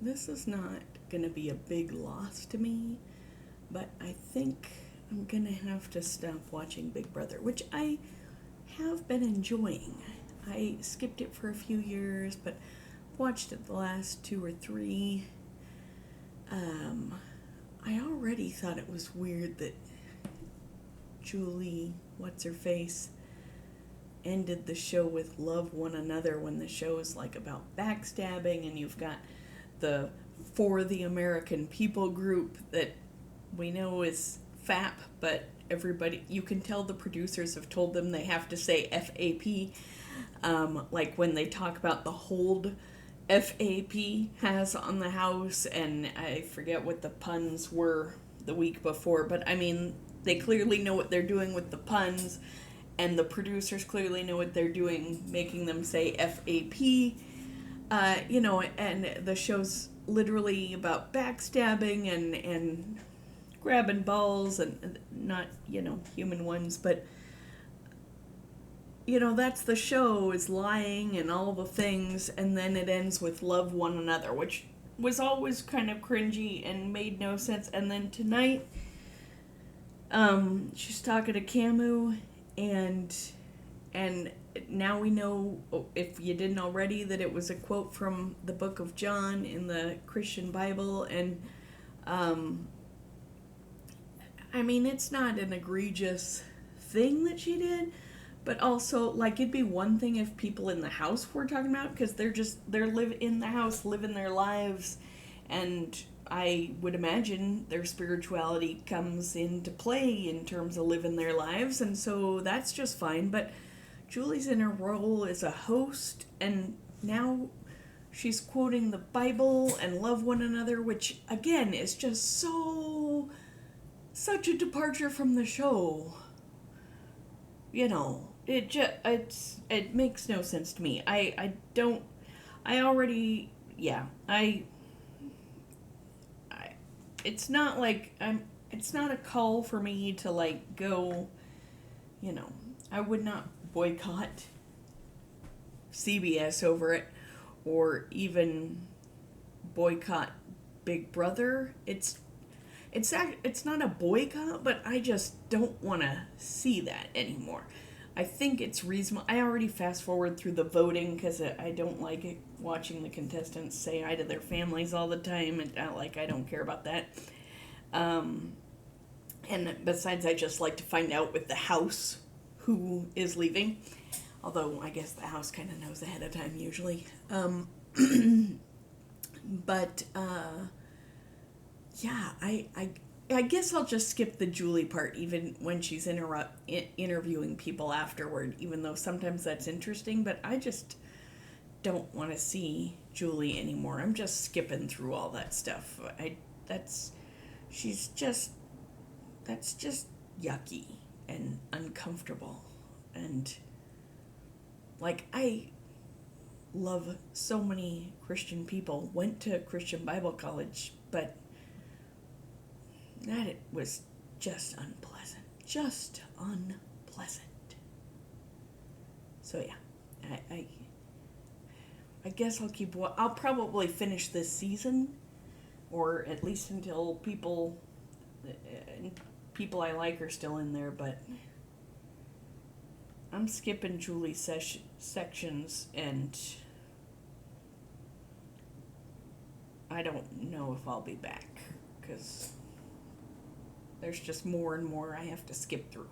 this is not going to be a big loss to me, but I think I'm going to have to stop watching Big Brother, which I have been enjoying. I skipped it for a few years, but watched it the last two or three. I already thought it was weird that Julie, what's her face, ended the show with love one another when the show is like about backstabbing, and you've got the For the American People group that we know is F.A.P, but everybody, you can tell the producers have told them they have to say F.A.P. Like when they talk about the hold F.A.P has on the house, and I forget what the puns were the week before, but I mean, they clearly know what they're doing with the puns, and the producers clearly know what they're doing, making them say F.A.P. And the show's literally about backstabbing and grabbing balls, and not, human ones, but that's the show, is lying and all the things, and then it ends with love one another, which was always kind of cringy and made no sense. And then tonight, she's talking to Camus, and now we know, if you didn't already, that it was a quote from the book of John in the Christian Bible, and I mean, it's not an egregious thing that she did, but also, like, it'd be one thing if people in the house were talking about, because they're live in the house, living their lives, and I would imagine their spirituality comes into play in terms of living their lives, and so that's just fine. But Julie's in her role as a host, and now she's quoting the Bible and love one another, which, again, is just such a departure from the show. It makes no sense to me. It's not like it's not a call for me to, like, go, I would not boycott CBS over it, or even boycott Big Brother. It's not a boycott, but I just don't want to see that anymore. I think it's reasonable. I already fast forward through the voting because I don't like it, watching the contestants say hi to their families all the time, and I don't care about that. And besides, I just like to find out with the house who is leaving. Although I guess the house kind of knows ahead of time usually. But yeah, I guess I'll just skip the Julie part, even when she's interviewing people afterward, even though sometimes that's interesting, but I just don't want to see Julie anymore. I'm just skipping through all that stuff. That's just yucky and uncomfortable. And, like, I love so many Christian people, went to Christian Bible college, but that it was just unpleasant. Just unpleasant. So yeah, I guess I'll probably finish this season, or at least until people I like are still in there, but I'm skipping Julie's sections, and I don't know if I'll be back, because there's just more and more I have to skip through.